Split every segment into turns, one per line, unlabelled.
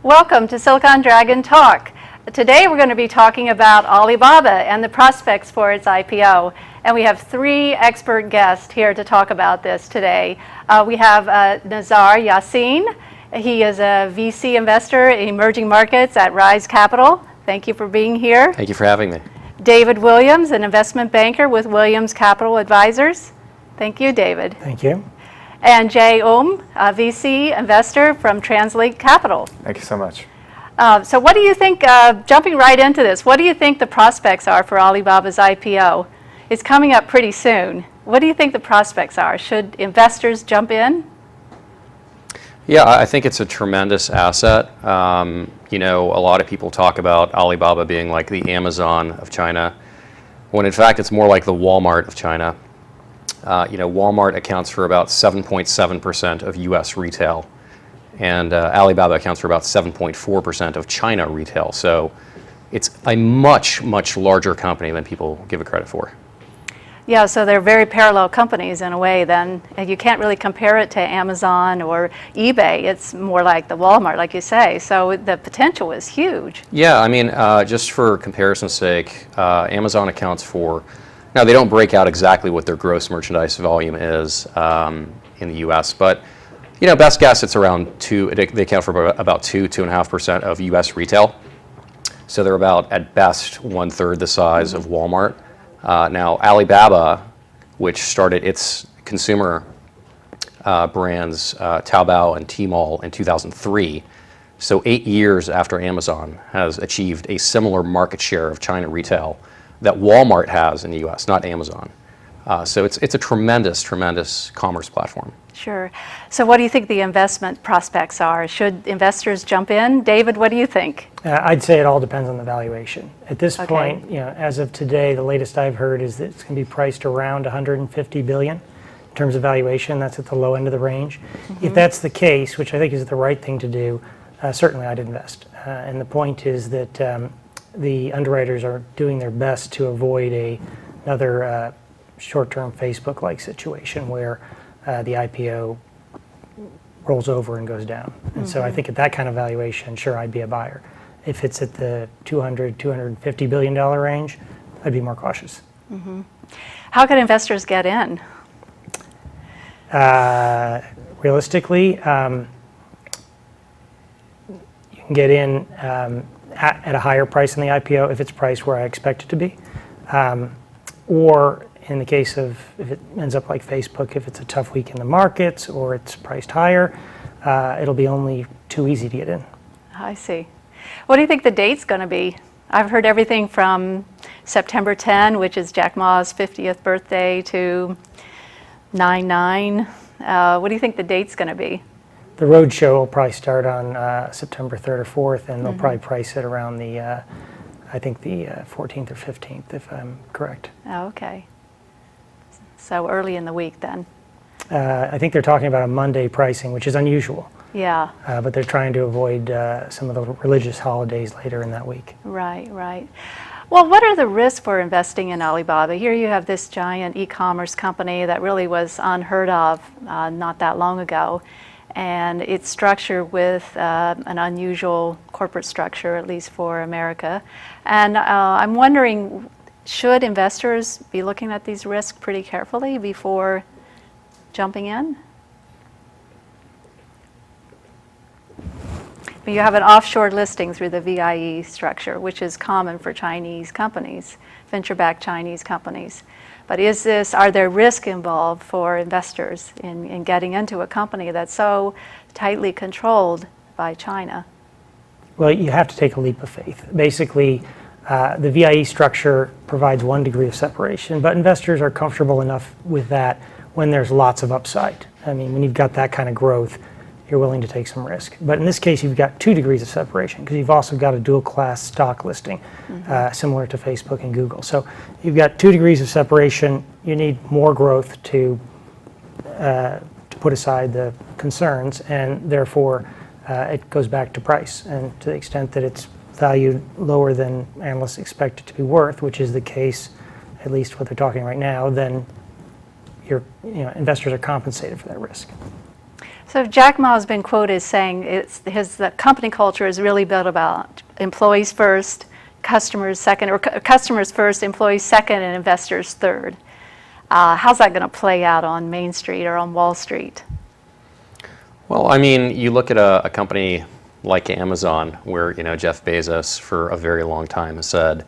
Welcome to Silicon Dragon Talk. Today we're going to be talking about Alibaba and the prospects for its IPO. And we have three expert guests here to talk about this today. We have Nazar Yasin. He is a VC investor in emerging markets at Rise Capital. Thank you for being here.
Thank you for having me.
David Williams, an investment banker with Williams Capital Advisors. Thank you, David.
Thank you.
And Jay a VC investor from Translink Capital.
Thank you so much.
So what do you think, jumping right into this, what do you think the prospects are for Alibaba's IPO? It's coming up pretty soon. What do you think the prospects are? Should investors jump in?
Yeah, I think it's a tremendous asset. You know, a lot of people talk about Alibaba being like the Amazon of China, when in fact it's more like the Walmart of China. You know, Walmart accounts for about 7.7% of US retail, and Alibaba accounts for about 7.4% of China retail. So it's a much, much larger company than people give it credit for.
Yeah, so they're very parallel companies in a way then. And you can't really compare it to Amazon or eBay. It's more like the Walmart, like you say. So the potential is huge.
Yeah, I mean, just for comparison's sake, Amazon accounts for, now they don't break out exactly what their gross merchandise volume is in the US, but you know, best guess it's around they account for about 2.5% of US retail. So they're about, at best, 1/3 the size of Walmart. Now, Alibaba, which started its consumer brands, Taobao and Tmall in 2003, so 8 years after Amazon, has achieved a similar market share of China retail that Walmart has in the US, not Amazon. So it's a tremendous, tremendous commerce platform.
Sure. So what do you think the investment prospects are? Should investors jump in? David, what do you think?
I'd say it all depends on the valuation. At this point, you know, as of today, the latest I've heard is that it's going to be priced around 150 billion in terms of valuation. That's at the low end of the range. Mm-hmm. If that's the case, which I think is the right thing to do, certainly I'd invest. And the point is that the underwriters are doing their best to avoid another short-term Facebook-like situation where the IPO rolls over and goes down. And so I think at that kind of valuation, sure, I'd be a buyer. If it's at the $250 billion range, I'd be more cautious.
Mm-hmm. How can investors get in?
Realistically, you can get in at a higher price in the IPO if it's priced where I expect it to be. Or in the case of, if it ends up like Facebook, if it's a tough week in the markets or it's priced higher, it'll be only too easy to get in. I
see. What do you think the date's going to be? I've heard everything from September 10, which is Jack Ma's 50th birthday, to 9/9. What do you think the date's going to be?
The roadshow will probably start on September 3rd or 4th, and they'll probably price it around the, I think the 14th or 15th, if I'm correct.
Oh, okay. So early in the week then.
I think they're talking about a Monday pricing, which is unusual.
Yeah.
But they're trying to avoid some of the religious holidays later in that week.
Right, right. Well, what are the risks for investing in Alibaba? Here you have this giant e-commerce company that really was unheard of not that long ago. And it's structured with an unusual corporate structure, at least for America. And I'm wondering, should investors be looking at these risks pretty carefully before jumping in? You have an offshore listing through the VIE structure, which is common for Chinese companies, venture-backed Chinese companies. But are there risks involved for investors in getting into a company that's so tightly controlled by China?
Well, you have to take a leap of faith. Basically, the VIE structure provides 1 degree of separation, but investors are comfortable enough with that when there's lots of upside. I mean, when you've got that kind of growth, you're willing to take some risk. But in this case, you've got 2 degrees of separation because you've also got a dual class stock listing, similar to Facebook and Google. So you've got 2 degrees of separation. You need more growth to put aside the concerns, and therefore it goes back to price. And to the extent that it's valued lower than analysts expect it to be worth, which is the case, at least what they're talking right now, then investors are compensated for that risk.
So Jack Ma has been quoted as saying the company culture is really built about employees first, customers second, or customers first, employees second, and investors third. How's that going to play out on Main Street or on Wall Street?
Well, I mean, you look at a company like Amazon, where Jeff Bezos for a very long time has said,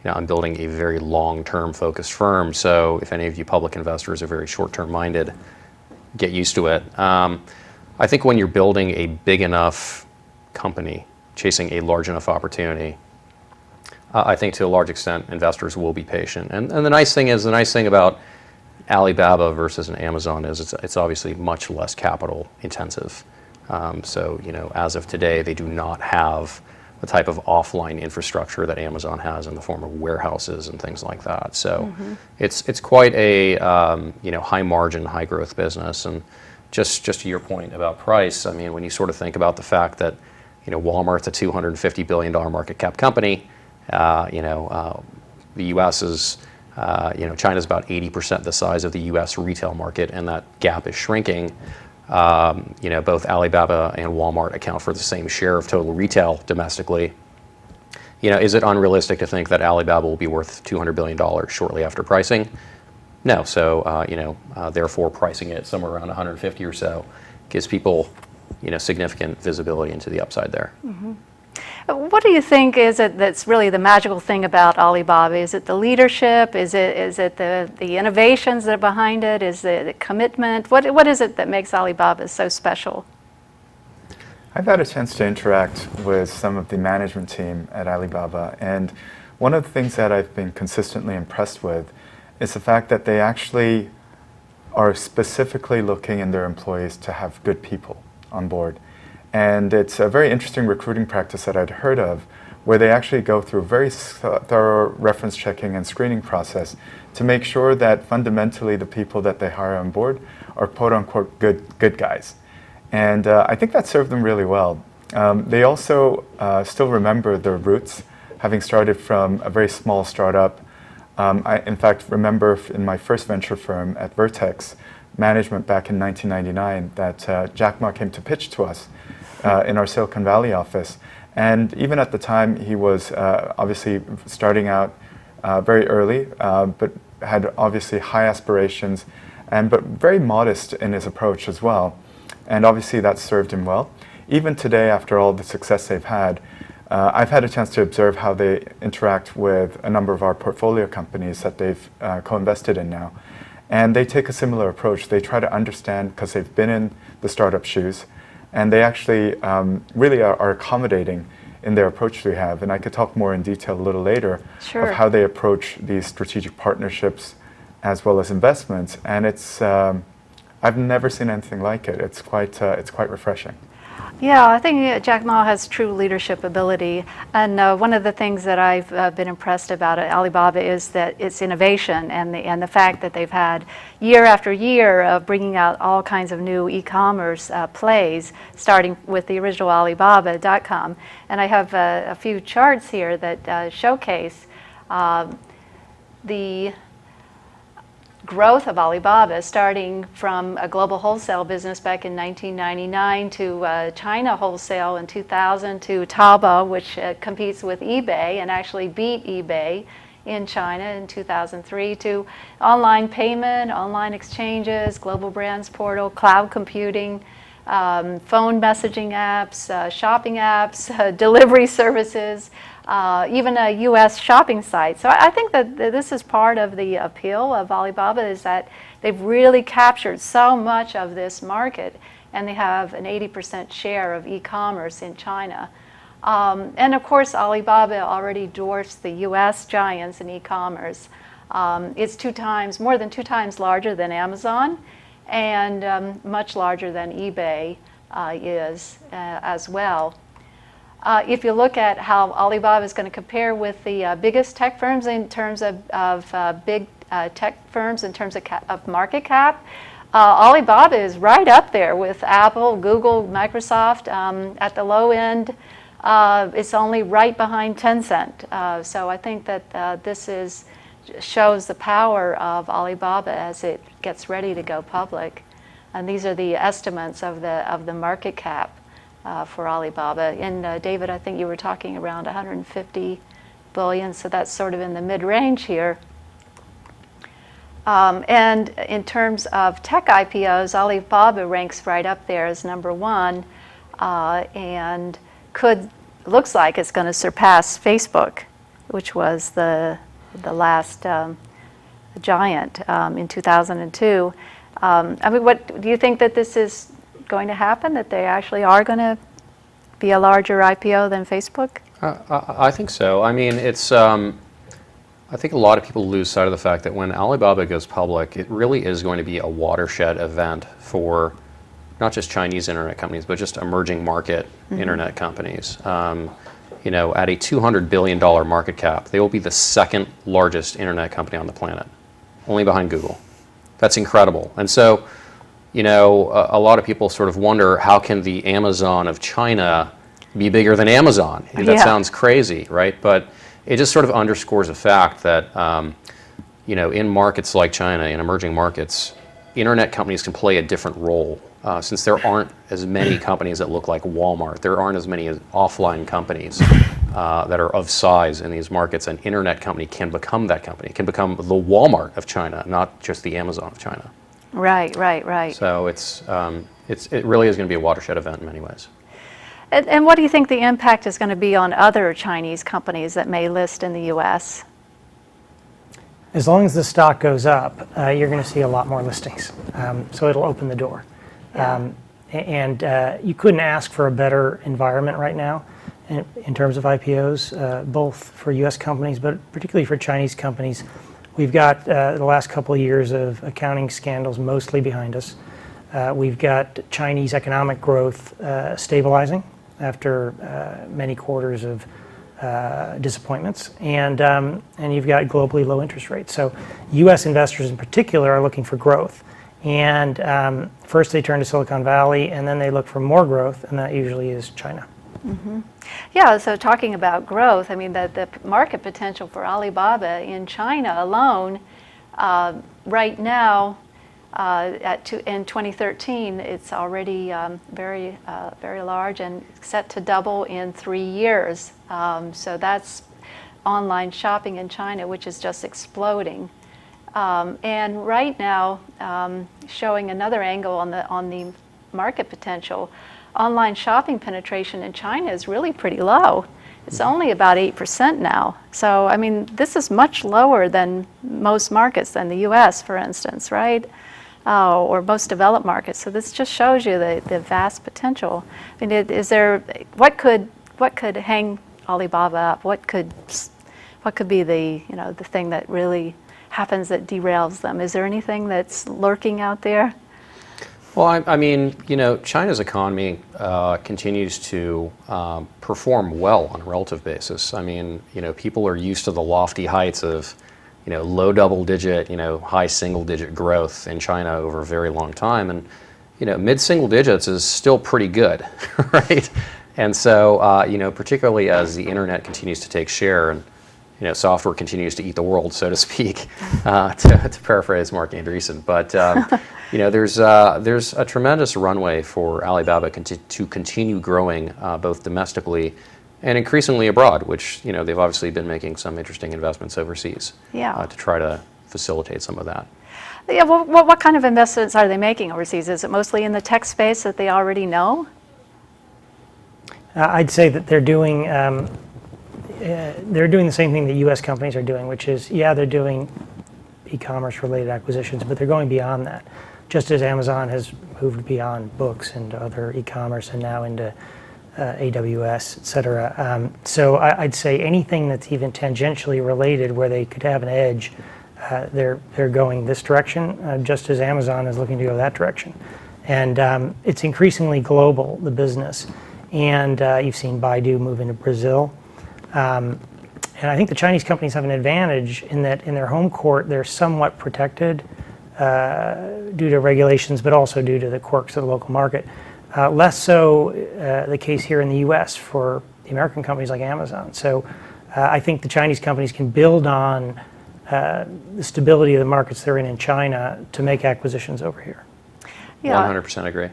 I'm building a very long-term focused firm. So if any of you public investors are very short-term minded, get used to it. I think when you're building a big enough company, chasing a large enough opportunity, I think to a large extent investors will be patient. And the nice thing about Alibaba versus an Amazon is it's obviously much less capital intensive. So as of today, they do not have the type of offline infrastructure that Amazon has in the form of warehouses and things like that. So it's quite a high margin, high growth business. And just to your point about price, I mean, when you sort of think about the fact that Walmart's a $250 billion market cap company, the U.S. is China's about 80% the size of the U.S. retail market, and that gap is shrinking. Both Alibaba and Walmart account for the same share of total retail domestically. Is it unrealistic to think that Alibaba will be worth $200 billion shortly after pricing? No. So, therefore, pricing it somewhere around 150 or so gives people, significant visibility into the upside there.
Mm-hmm. What do you think is it that's really the magical thing about Alibaba? Is it the leadership? Is it the innovations that are behind it? Is it the commitment? What is it that makes Alibaba so special?
I've had a chance to interact with some of the management team at Alibaba, and one of the things that I've been consistently impressed with is the fact that they actually are specifically looking in their employees to have good people on board. And it's a very interesting recruiting practice that I'd heard of, where they actually go through a very thorough reference checking and screening process to make sure that fundamentally the people that they hire on board are quote-unquote good guys. And I think that served them really well. They also still remember their roots, having started from a very small startup. I, in fact, remember in my first venture firm at Vertex Management back in 1999 that Jack Ma came to pitch to us in our Silicon Valley office. And even at the time, he was obviously starting out very early, but had obviously high aspirations, but very modest in his approach as well. And obviously that served him well. Even today, after all the success they've had, I've had a chance to observe how they interact with a number of our portfolio companies that they've co-invested in now. And they take a similar approach. They try to understand, because they've been in the startup shoes, and they actually really are accommodating in their approach we have. And I could talk more in detail a little later of how they approach these strategic partnerships as well as investments. And it's, I've never seen anything like it. It's quite refreshing.
Yeah, I think Jack Ma has true leadership ability, and one of the things that I've been impressed about at Alibaba is that it's innovation and the fact that they've had year after year of bringing out all kinds of new e-commerce plays, starting with the original Alibaba.com. And I have a few charts here that showcase the growth of Alibaba, starting from a global wholesale business back in 1999 to China wholesale in 2000 to Taobao, which competes with eBay and actually beat eBay in China in 2003, to online payment, online exchanges, global brands portal, cloud computing, phone messaging apps, shopping apps, delivery services, even a U.S. shopping site. So I think that this is part of the appeal of Alibaba, is that they've really captured so much of this market, and they have an 80% share of e-commerce in China. And of course, Alibaba already dwarfs the U.S. giants in e-commerce. It's more than two times larger than Amazon, and much larger than eBay is as well. If you look at how Alibaba is going to compare with the biggest tech firms in terms of big tech firms in terms of market cap, Alibaba is right up there with Apple, Google, Microsoft. At the low end, it's only right behind Tencent. So I think that shows the power of Alibaba as it gets ready to go public. And these are the estimates of the market cap for Alibaba. And David, I think you were talking around 150 billion, so that's sort of in the mid-range here. And in terms of tech IPOs, Alibaba ranks right up there as number one, and looks like it's going to surpass Facebook, which was the last giant in 2002. I mean, what do you think that this is going to happen? That they actually are going to be a larger IPO than Facebook?
I think so. I mean, it's. I think a lot of people lose sight of the fact that when Alibaba goes public, it really is going to be a watershed event for not just Chinese internet companies, but just emerging market internet companies. You know, at a $200 billion market cap, they will be the second largest internet company on the planet, only behind Google. That's incredible. And so, you know, a lot of people sort of wonder, how can the Amazon of China be bigger than Amazon? That sounds crazy, right? But it just sort of underscores the fact that, you know, in markets like China, in emerging markets, internet companies can play a different role. Since there aren't as many companies that look like Walmart, there aren't as many offline companies that are of size in these markets. An internet company can become that company, can become the Walmart of China, not just the Amazon of China.
Right, right, right.
So it really is going to be a watershed event in many ways.
And what do you think the impact is going to be on other Chinese companies that may list in the U.S.?
As long as the stock goes up, you're going to see a lot more listings. So it'll open the door.
Yeah.
And you couldn't ask for a better environment right now in terms of IPOs, both for U.S. companies, but particularly for Chinese companies. We've got the last couple of years of accounting scandals mostly behind us. We've got Chinese economic growth stabilizing after many quarters of disappointments, and you've got globally low interest rates. So U.S. investors in particular are looking for growth. And first they turn to Silicon Valley, and then they look for more growth, and that usually is China.
Mm-hmm. Yeah, so talking about growth, I mean, the market potential for Alibaba in China alone, right now, in 2013, it's already very large and set to double in 3 years. So that's online shopping in China, which is just exploding. And right now, showing another angle on the market potential, online shopping penetration in China is really pretty low. It's only about 8% now. So, I mean, this is much lower than most markets, than the U.S., for instance, right? Or most developed markets. So this just shows you the vast potential. I mean, what could hang Alibaba up? What could be the thing that really happens that derails them? Is there anything that's lurking out there?
Well, I mean, you know, China's economy continues to perform well on a relative basis. I mean, you know, people are used to the lofty heights of, you know, low double-digit, you know, high single-digit growth in China over a very long time, and you know, mid-single digits is still pretty good, right? And so, you know, particularly as the internet continues to take share and, you know, software continues to eat the world, so to speak, to paraphrase Mark Andreessen. But you know, there's a tremendous runway for Alibaba to continue growing both domestically and increasingly abroad, which, you know, they've obviously been making some interesting investments overseas to try to facilitate some of that.
Yeah, well, what kind of investments are they making overseas? Is it mostly in the tech space that they already know?
I'd say that they're doing the same thing that U.S. companies are doing, which is, they're doing e-commerce related acquisitions, but they're going beyond that. Just as Amazon has moved beyond books and other e-commerce and now into AWS, et cetera. So I'd say anything that's even tangentially related where they could have an edge, they're going this direction, just as Amazon is looking to go that direction. And it's increasingly global, the business. And you've seen Baidu move into Brazil. And I think the Chinese companies have an advantage in that in their home court, they're somewhat protected due to regulations, but also due to the quirks of the local market. Less so the case here in the U.S. for the American companies like Amazon. So I think the Chinese companies can build on the stability of the markets they're in China to make acquisitions over here.
Yeah.
100% agree.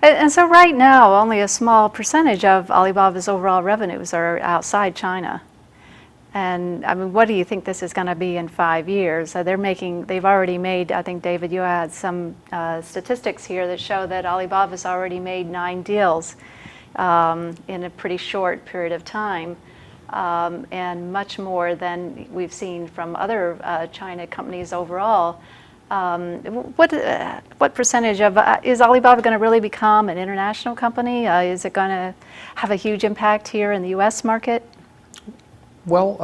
And so right now, only a small percentage of Alibaba's overall revenues are outside China. And I mean, what do you think this is going to be in 5 years? They've already made, I think, David, you had some statistics here that show that Alibaba's already made 9 deals in a pretty short period of time, and much more than we've seen from other China companies overall. What percentage of, is Alibaba going to really become an international company? Is it going to have a huge impact here in the US market?
Well,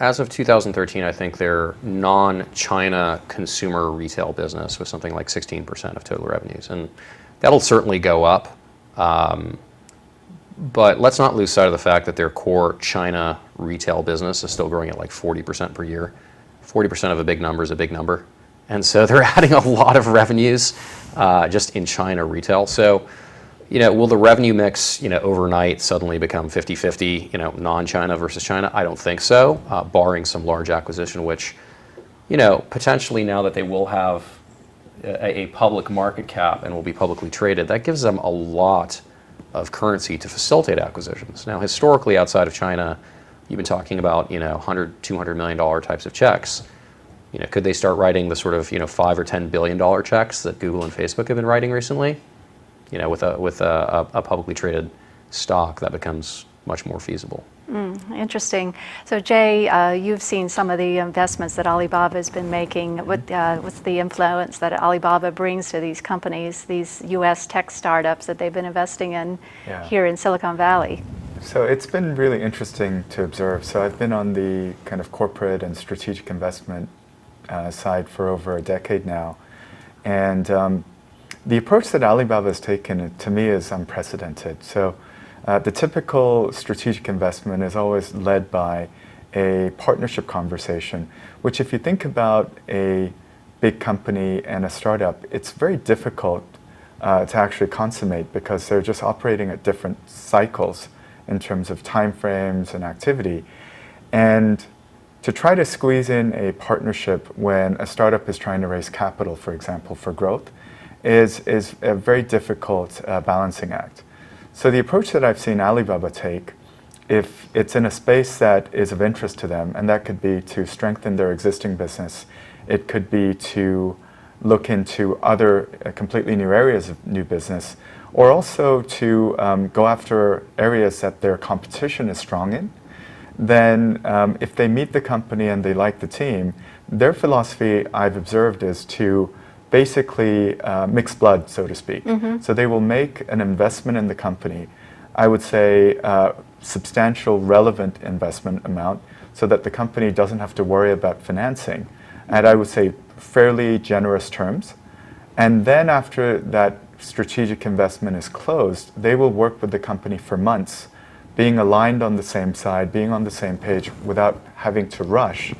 as of 2013, I think their non-China consumer retail business was something like 16% of total revenues, and that'll certainly go up. But let's not lose sight of the fact that their core China retail business is still growing at like 40% per year. 40% of a big number is a big number. And so they're adding a lot of revenues just in China retail. So, will the revenue mix, overnight suddenly become 50-50, non-China versus China? I don't think so, barring some large acquisition, which, potentially now that they will have a public market cap and will be publicly traded, that gives them a lot of currency to facilitate acquisitions. Now, historically, outside of China, you've been talking about, $100, $200 million types of checks. Could they start writing the sort of, $5 or $10 billion checks that Google and Facebook have been writing recently? With a publicly traded stock, that becomes much more feasible.
Interesting. So Jay, you've seen some of the investments that Alibaba has been making. What's the influence that Alibaba brings to these companies, these U.S. tech startups that they've been investing in here in Silicon Valley?
So it's been really interesting to observe. So I've been on the kind of corporate and strategic investment side for over a decade now. And the approach that Alibaba has taken, to me, is unprecedented. So the typical strategic investment is always led by a partnership conversation, which, if you think about a big company and a startup, it's very difficult to actually consummate because they're just operating at different cycles in terms of time frames and activity. And to try to squeeze in a partnership when a startup is trying to raise capital, for example, for growth, is a very difficult balancing act. So the approach that I've seen Alibaba take, if it's in a space that is of interest to them, and that could be to strengthen their existing business, it could be to look into other completely new areas of new business, or also to go after areas that their competition is strong in, then if they meet the company and they like the team, their philosophy, I've observed, is to basically mix blood, so to speak. So they will make an investment in the company, I would say substantial relevant investment amount, so that the company doesn't have to worry about financing, and I would say fairly generous terms. And then after that strategic investment is closed, they will work with the company for months, being aligned on the same side, being on the same page, without having to rush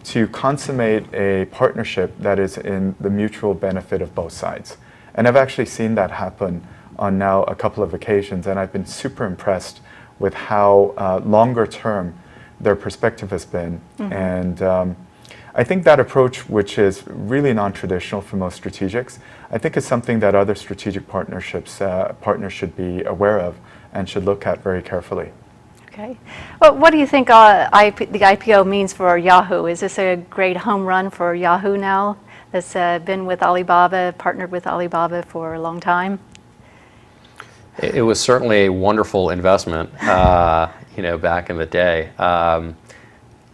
to consummate a partnership that is in the mutual benefit of both sides. And I've actually seen that happen on now a couple of occasions, and I've been super impressed with how longer term their perspective has been. And I think that approach, which is really non-traditional for most strategics, I think is something that other strategic partners should be aware of and should look at very carefully.
Okay. Well, what do you think the IPO means for Yahoo? Is this a great home run for Yahoo now, that's been with Alibaba, partnered with Alibaba for a long time?
It was certainly a wonderful investment, back in the day.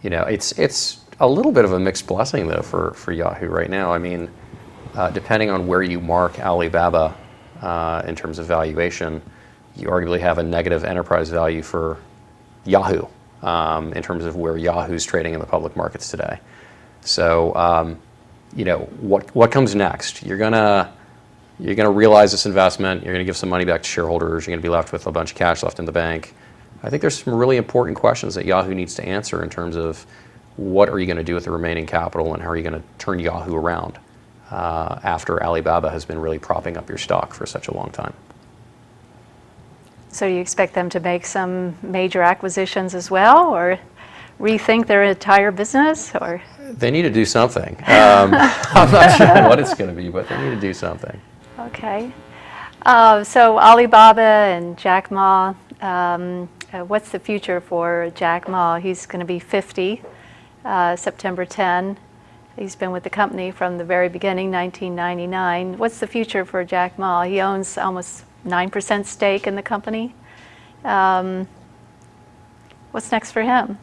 It's a little bit of a mixed blessing, though, for Yahoo right now. I mean, depending on where you mark Alibaba in terms of valuation, you arguably have a negative enterprise value for Yahoo in terms of where Yahoo's trading in the public markets today. So, what comes next? You're gonna realize this investment. You're gonna give some money back to shareholders. You're gonna be left with a bunch of cash left in the bank. I think there's some really important questions that Yahoo needs to answer in terms of what are you going to do with the remaining capital, and how are you going to turn Yahoo around after Alibaba has been really propping up your stock for such a long time.
So you expect them to make some major acquisitions as well, or rethink their entire business, or?
They need to do something. I'm not sure what it's going to be, but they need to do something.
Okay. So Alibaba and Jack Ma, what's the future for Jack Ma? He's going to be 50, September 10. He's been with the company from the very beginning, 1999. What's the future for Jack Ma? He owns almost 9% stake in the company. What's next for him?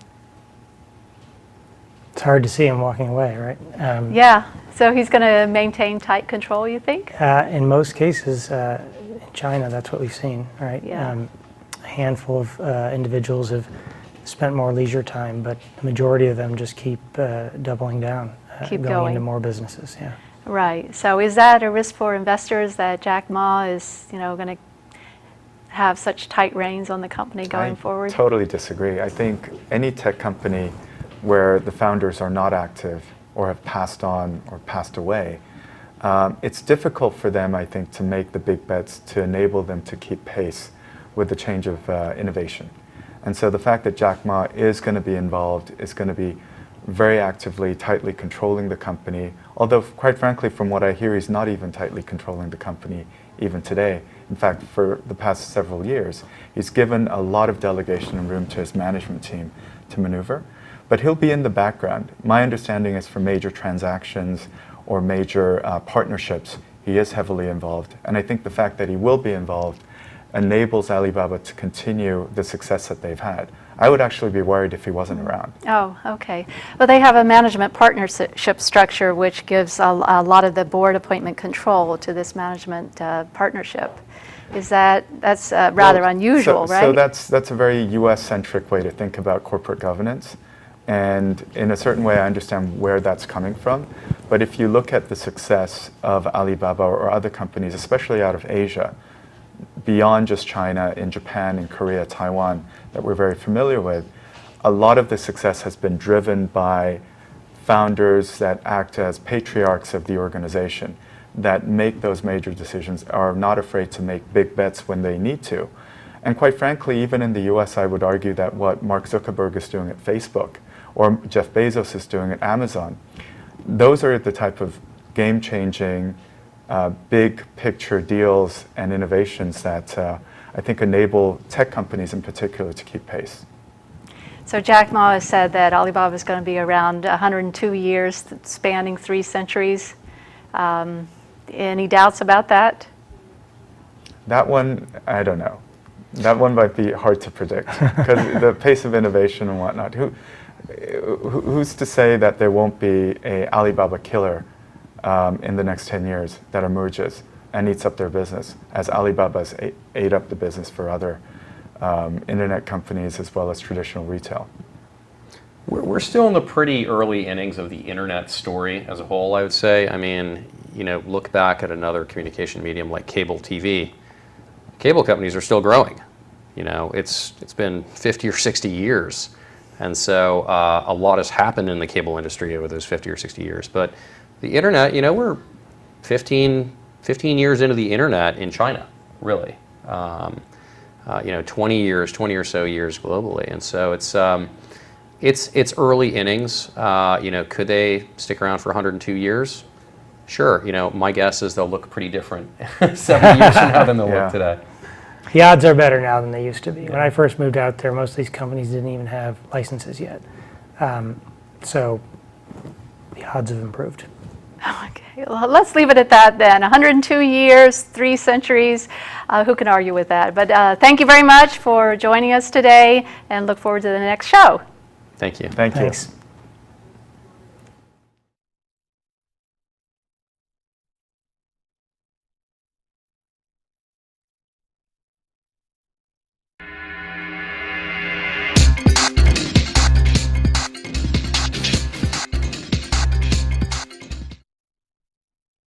It's hard to see him walking away, right?
Yeah, so he's going to maintain tight control, you think?
In most cases, in China, that's what we've seen, right?
Yeah.
A handful of individuals have spent more leisure time, but the majority of them just keep doubling down,
Keep
going
going.
into more businesses. Yeah.
Right. So is that a risk for investors that Jack Ma is, going to have such tight reins on the company going forward?
I totally disagree. I think any tech company where the founders are not active or have passed on or passed away, it's difficult for them, I think, to make the big bets to enable them to keep pace with the change of innovation. And so the fact that Jack Ma is going to be involved, is going to be very actively, tightly controlling the company, although quite frankly, from what I hear, he's not even tightly controlling the company even today. In fact, for the past several years, he's given a lot of delegation and room to his management team to maneuver. But he'll be in the background. My understanding is for major transactions or major partnerships, he is heavily involved. And I think the fact that he will be involved enables Alibaba to continue the success that they've had. I would actually be worried if he wasn't around.
Oh, okay. Well, they have a management partnership structure which gives a lot of the board appointment control to this management partnership. That's rather unusual, right?
So that's a very US-centric way to think about corporate governance. And in a certain way, I understand where that's coming from. But if you look at the success of Alibaba or other companies, especially out of Asia, beyond just China, in Japan, in Korea, Taiwan, that we're very familiar with, a lot of the success has been driven by founders that act as patriarchs of the organization, that make those major decisions, are not afraid to make big bets when they need to. And quite frankly, even in the US, I would argue that what Mark Zuckerberg is doing at Facebook, or Jeff Bezos is doing at Amazon, those are the type of game-changing, big picture deals and innovations that I think enable tech companies in particular to keep pace.
So Jack Ma has said that Alibaba is going to be around 102 years, spanning 3 centuries. Any doubts about that?
That one, I don't know. That one might be hard to predict because the pace of innovation and whatnot. Who's to say that there won't be a Alibaba killer in the next 10 years that emerges and eats up their business, as Alibaba's ate up the business for other internet companies as well as traditional retail?
We're still in the pretty early innings of the internet story as a whole, I would say. I mean, look back at another communication medium like cable TV. Cable companies are still growing. It's been 50 or 60 years. And so a lot has happened in the cable industry over those 50 or 60 years. But the internet, we're 15 years into the internet in China, really. 20 or so years globally. And so it's early innings. Could they stick around for 102 years? Sure. My guess is they'll look pretty different 7 years from now than they'll look today.
The odds are better now than they used to be. When I first moved out there, most of these companies didn't even have licenses yet. So the odds have improved.
Okay, well, let's leave it at that then. 102 years, 3 centuries. Who can argue with that? But thank you very much for joining us today, and look forward to the next show.
Thank you.
Thank you.
Thanks.